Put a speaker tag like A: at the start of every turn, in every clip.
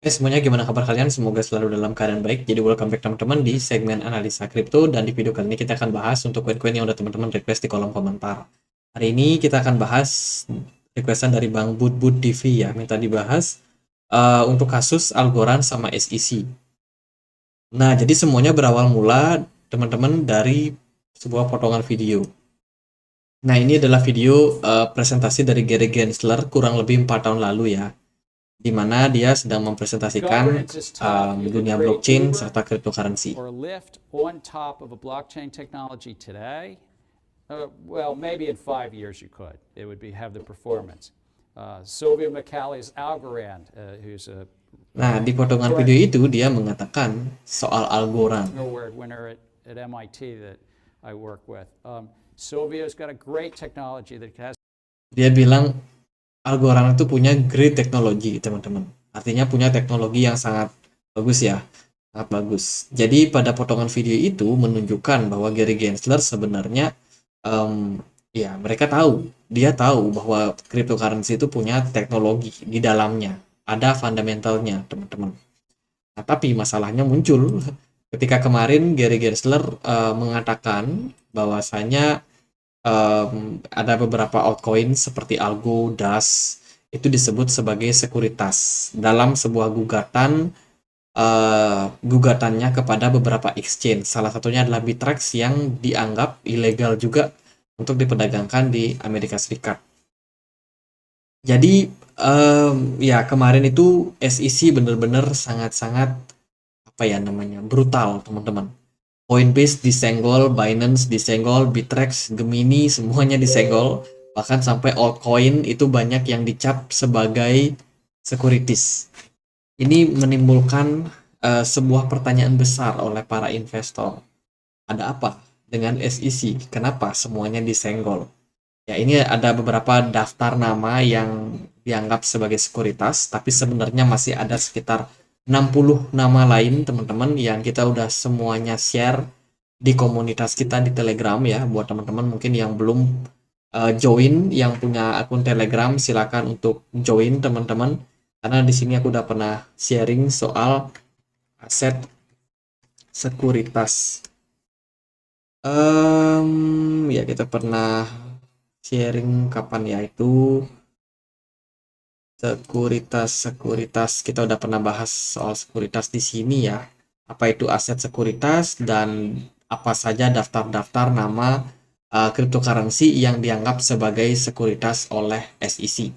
A: Semuanya gimana kabar kalian? Semoga selalu dalam keadaan baik. Jadi welcome back teman-teman di segmen analisa kripto dan di video kali ini kita akan bahas untuk koin-koin yang udah teman-teman request di kolom komentar. Hari ini kita akan bahas requestan dari Bang Bud Bud TV ya, minta dibahas untuk kasus Algorand sama SEC. Nah, jadi semuanya berawal mula teman-teman dari sebuah potongan video. Nah, ini adalah video presentasi dari Gary Gensler kurang lebih 4 tahun lalu ya, di mana dia sedang mempresentasikan dunia blockchain serta cryptocurrency.
B: Or lift on top of a blockchain technology today, well, maybe in 5 years you could. It would have the performance. Sylvia Macaulay's Algorand, who's a
A: Nah, di potongan video itu dia mengatakan soal Algorand.
B: award winner at MIT that I work with. Sylvia's got a great technology that has.
A: Dia bilang Algorand itu punya great teknologi, teman-teman. Artinya punya teknologi yang sangat bagus ya, sangat bagus. Jadi pada potongan video itu menunjukkan bahwa Gary Gensler sebenarnya, ya mereka tahu, dia tahu bahwa cryptocurrency itu punya teknologi di dalamnya, ada fundamentalnya, teman-teman. Nah, tapi masalahnya muncul ketika kemarin Gary Gensler mengatakan bahwasanya ada beberapa altcoin seperti Algo, Das itu disebut sebagai sekuritas dalam sebuah gugatannya kepada beberapa exchange. Salah satunya adalah Bittrex yang dianggap ilegal juga untuk diperdagangkan di Amerika Serikat. Jadi ya kemarin itu SEC benar-benar sangat-sangat apa ya namanya brutal teman-teman. Coinbase disenggol, Binance disenggol, Bittrex, Gemini semuanya disenggol, bahkan sampai altcoin itu banyak yang dicap sebagai securities. Ini menimbulkan sebuah pertanyaan besar oleh para investor. Ada apa dengan SEC? Kenapa semuanya disenggol? Ya, ini ada beberapa daftar nama yang dianggap sebagai sekuritas, tapi sebenarnya masih ada sekitar 60 nama lain teman-teman yang kita udah semuanya share di komunitas kita di Telegram ya. Buat teman-teman mungkin yang belum join, yang punya akun Telegram silakan untuk join teman-teman, karena di sini aku udah pernah sharing soal aset sekuritas. Ya kita pernah sharing kapan ya itu sekuritas kita udah pernah bahas soal sekuritas di sini ya, apa itu aset sekuritas dan apa saja daftar-daftar nama cryptocurrency yang dianggap sebagai sekuritas oleh SEC.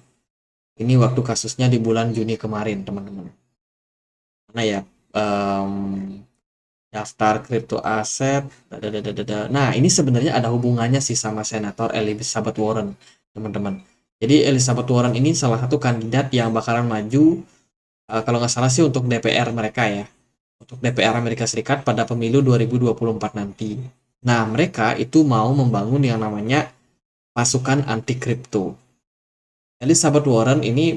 A: Ini waktu kasusnya di bulan Juni kemarin teman-teman. Nah ya daftar kripto aset. Nah ini sebenarnya ada hubungannya sih sama Senator Elizabeth Warren teman-teman. Jadi Elizabeth Warren ini salah satu kandidat yang bakalan maju kalau nggak salah sih untuk DPR mereka ya. Untuk DPR Amerika Serikat pada pemilu 2024 nanti. Nah, mereka itu mau membangun yang namanya pasukan anti kripto. Elizabeth Warren ini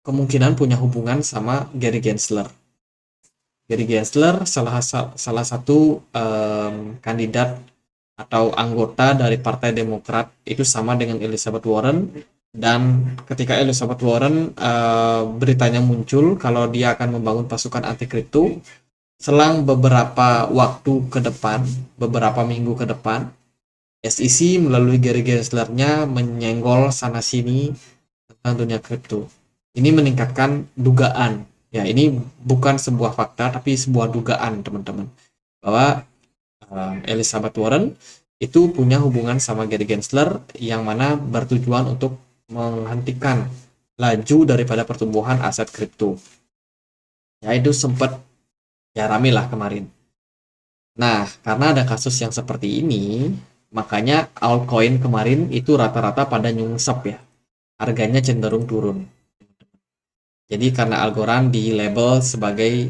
A: kemungkinan punya hubungan sama Gary Gensler. Gary Gensler salah satu kandidat atau anggota dari Partai Demokrat itu sama dengan Elizabeth Warren. Dan ketika Elizabeth Warren beritanya muncul kalau dia akan membangun pasukan anti kripto, selang beberapa waktu ke depan, beberapa minggu ke depan, SEC melalui Gary Gensler-nya menyenggol sana sini tentang dunia kripto. Ini meningkatkan dugaan. Ya, ini bukan sebuah fakta tapi sebuah dugaan, teman-teman. Bahwa Elizabeth Warren itu punya hubungan sama Gary Gensler yang mana bertujuan untuk menghentikan laju daripada pertumbuhan aset kripto. Ya itu sempat ya rame lah kemarin. Nah, karena ada kasus yang seperti ini, makanya altcoin kemarin itu rata-rata pada nyungsep ya. Harganya cenderung turun. Jadi karena Algorand di label sebagai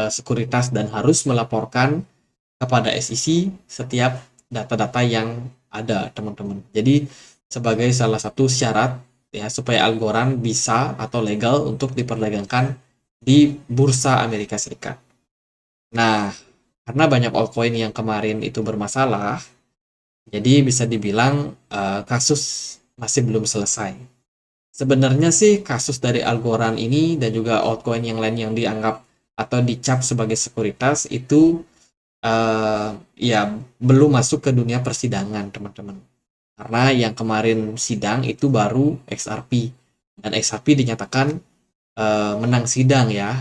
A: sekuritas dan harus melaporkan kepada SEC setiap data-data yang ada, teman-teman. Jadi sebagai salah satu syarat ya supaya Algorand bisa atau legal untuk diperdagangkan di bursa Amerika Serikat. Nah, karena banyak altcoin yang kemarin itu bermasalah, jadi bisa dibilang kasus masih belum selesai. Sebenarnya sih kasus dari Algorand ini dan juga altcoin yang lain yang dianggap atau dicap sebagai sekuritas itu ya belum masuk ke dunia persidangan, teman-teman. Karena yang kemarin sidang itu baru XRP dan XRP dinyatakan menang sidang ya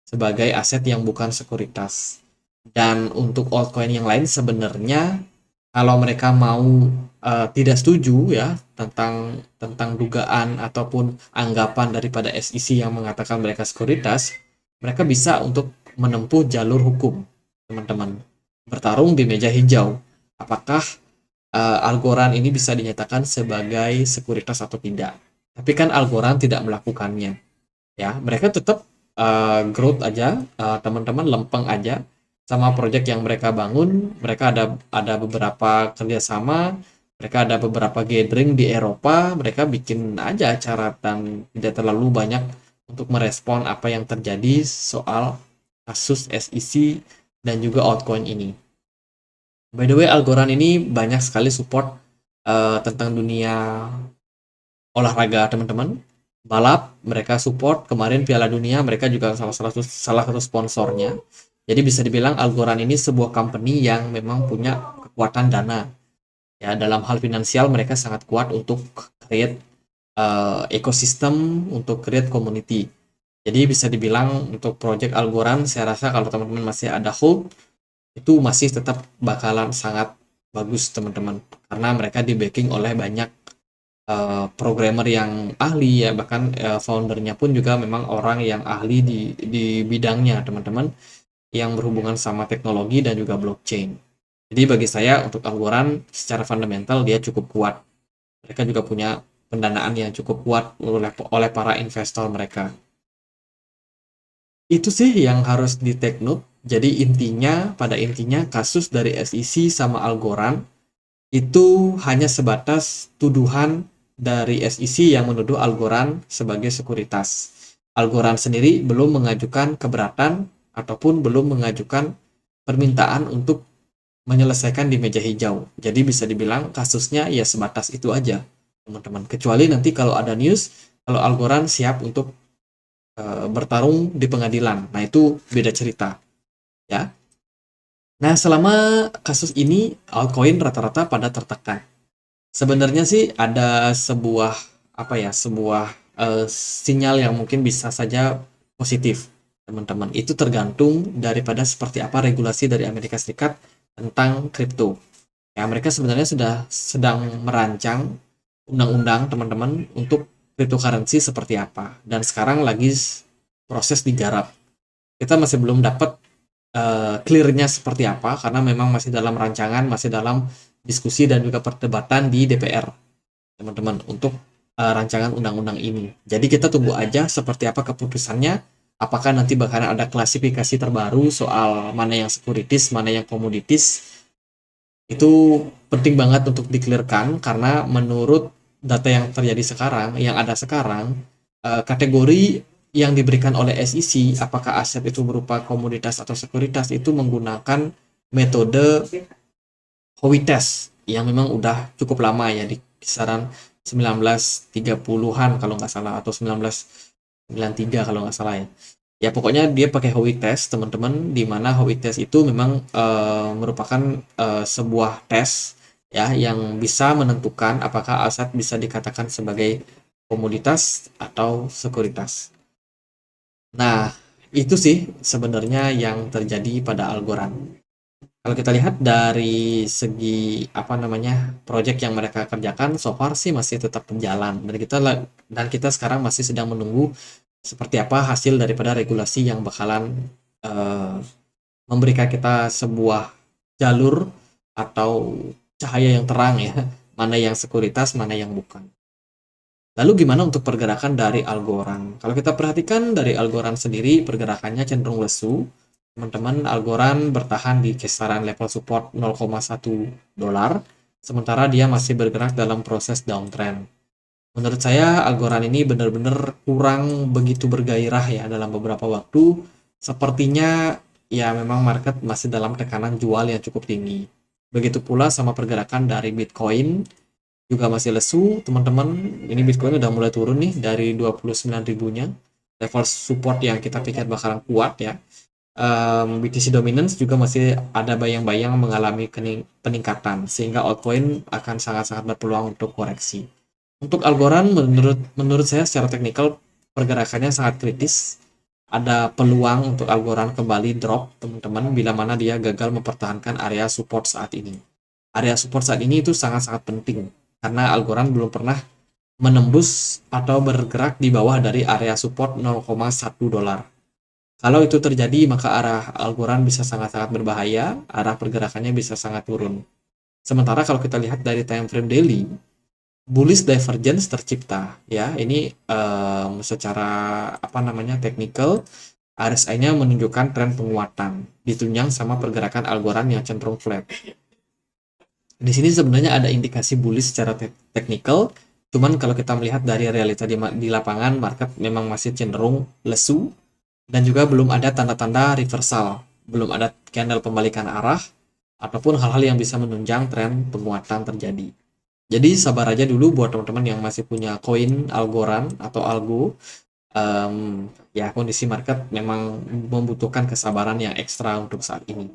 A: sebagai aset yang bukan sekuritas. Dan untuk altcoin yang lain sebenarnya kalau mereka mau tidak setuju ya tentang tentang dugaan ataupun anggapan daripada SEC yang mengatakan mereka sekuritas, mereka bisa untuk menempuh jalur hukum, teman-teman. Bertarung di meja hijau. Apakah Algorand ini bisa dinyatakan sebagai sekuritas atau tidak? Tapi kan Algorand tidak melakukannya. Ya, mereka tetap growth aja, teman-teman lempeng aja sama project yang mereka bangun. Mereka ada beberapa kerjasama, mereka ada beberapa gathering di Eropa, mereka bikin aja acara dan tidak terlalu banyak untuk merespon apa yang terjadi soal kasus SEC dan juga altcoin ini. By the way, Algorand ini banyak sekali support tentang dunia olahraga, teman-teman. Balap mereka support, kemarin Piala Dunia mereka juga salah satu sponsornya. Jadi bisa dibilang Algorand ini sebuah company yang memang punya kekuatan dana. Ya, dalam hal finansial mereka sangat kuat untuk create ekosistem, untuk create community. Jadi bisa dibilang untuk project Algorand, saya rasa kalau teman-teman masih ada hold, itu masih tetap bakalan sangat bagus, teman-teman. Karena mereka di backing oleh banyak programmer yang ahli ya, bahkan foundernya pun juga memang orang yang ahli di bidangnya, teman-teman, yang berhubungan sama teknologi dan juga blockchain. Jadi bagi saya untuk Algorand secara fundamental dia cukup kuat. Mereka juga punya pendanaan yang cukup kuat oleh para investor mereka. Itu sih yang harus di take note. Jadi pada intinya kasus dari SEC sama Algorand itu hanya sebatas tuduhan dari SEC yang menuduh Algorand sebagai sekuritas. Algorand sendiri belum mengajukan keberatan ataupun belum mengajukan permintaan untuk menyelesaikan di meja hijau. Jadi bisa dibilang kasusnya ya sebatas itu aja, teman-teman. Kecuali nanti kalau ada news, kalau Algorand siap untuk bertarung di pengadilan. Nah, itu beda cerita, ya. Nah, selama kasus ini altcoin rata-rata pada tertekan. Sebenarnya sih ada sebuah apa ya, sebuah sinyal yang mungkin bisa saja positif, teman-teman. Itu tergantung daripada seperti apa regulasi dari Amerika Serikat tentang kripto. Ya, mereka sebenarnya sudah sedang merancang undang-undang, teman-teman, untuk cryptocurrency seperti apa. Dan sekarang lagi proses digarap. Kita masih belum dapat clear-nya seperti apa karena memang masih dalam rancangan, masih dalam diskusi dan juga perdebatan di DPR, teman-teman, untuk rancangan undang-undang ini. Jadi kita tunggu aja seperti apa keputusannya. Apakah nanti bakalan ada klasifikasi terbaru soal mana yang sekuritis, mana yang komoditis. Itu penting banget untuk di-clearkan karena menurut data yang terjadi sekarang, yang ada sekarang, kategori yang diberikan oleh SEC, apakah aset itu berupa komoditas atau sekuritas, itu menggunakan metode Howey Test yang memang udah cukup lama ya, di kisaran 1930-an kalau nggak salah, atau 1993 kalau nggak salah ya. Ya pokoknya dia pakai Howey Test, teman-teman, di mana Howey Test itu memang merupakan sebuah tes ya yang bisa menentukan apakah aset bisa dikatakan sebagai komoditas atau sekuritas. Nah, itu sih sebenarnya yang terjadi pada Algorand. Kalau kita lihat dari segi apa namanya project yang mereka kerjakan, so far sih masih tetap berjalan dan kita sekarang masih sedang menunggu seperti apa hasil daripada regulasi yang bakalan memberikan kita sebuah jalur atau cahaya yang terang ya, mana yang sekuritas, mana yang bukan. Lalu gimana untuk pergerakan dari Algorand? Kalau kita perhatikan dari Algorand sendiri, pergerakannya cenderung lesu. Teman-teman, Algorand bertahan di kisaran level support 0,1 dolar, sementara dia masih bergerak dalam proses downtrend. Menurut saya, Algorand ini benar-benar kurang begitu bergairah ya dalam beberapa waktu. Sepertinya ya memang market masih dalam tekanan jual yang cukup tinggi. Begitu pula sama pergerakan dari Bitcoin juga masih lesu, teman-teman. Ini Bitcoin udah mulai turun nih dari 29 ribunya. Level support yang kita pikir bakalan kuat ya. BTC Dominance juga masih ada bayang-bayang mengalami peningkatan, sehingga altcoin akan sangat-sangat berpeluang untuk koreksi. Untuk Algorand, menurut saya secara teknikal pergerakannya sangat kritis. Ada peluang untuk Algorand kembali drop, teman-teman, bila mana dia gagal mempertahankan area support saat ini. Area support saat ini itu sangat-sangat penting, karena Algorand belum pernah menembus atau bergerak di bawah dari area support 0,1 dolar. Kalau itu terjadi, maka arah Algorand bisa sangat-sangat berbahaya, arah pergerakannya bisa sangat turun. Sementara kalau kita lihat dari time frame daily, bullish divergence tercipta ya. Ini secara apa namanya technical, RSI-nya menunjukkan tren penguatan ditunjang sama pergerakan Algorand yang cenderung flat. Di sini sebenarnya ada indikasi bullish secara technical, cuman kalau kita melihat dari realita di lapangan, market memang masih cenderung lesu dan juga belum ada tanda-tanda reversal, belum ada candle pembalikan arah ataupun hal-hal yang bisa menunjang tren penguatan terjadi. Jadi sabar aja dulu buat teman-teman yang masih punya koin Algorand atau Algo. Ya, kondisi market memang membutuhkan kesabaran yang ekstra untuk saat ini.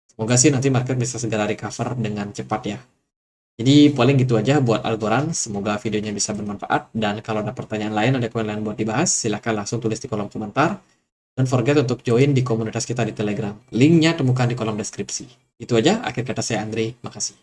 A: Semoga sih nanti market bisa segera recover dengan cepat ya. Jadi paling gitu aja buat Algorand. Semoga videonya bisa bermanfaat. Dan kalau ada pertanyaan lain, ada koin lain buat dibahas, silahkan langsung tulis di kolom komentar. Don't forget untuk join di komunitas kita di Telegram. Linknya temukan di kolom deskripsi. Itu aja, akhir kata saya Andre. Makasih.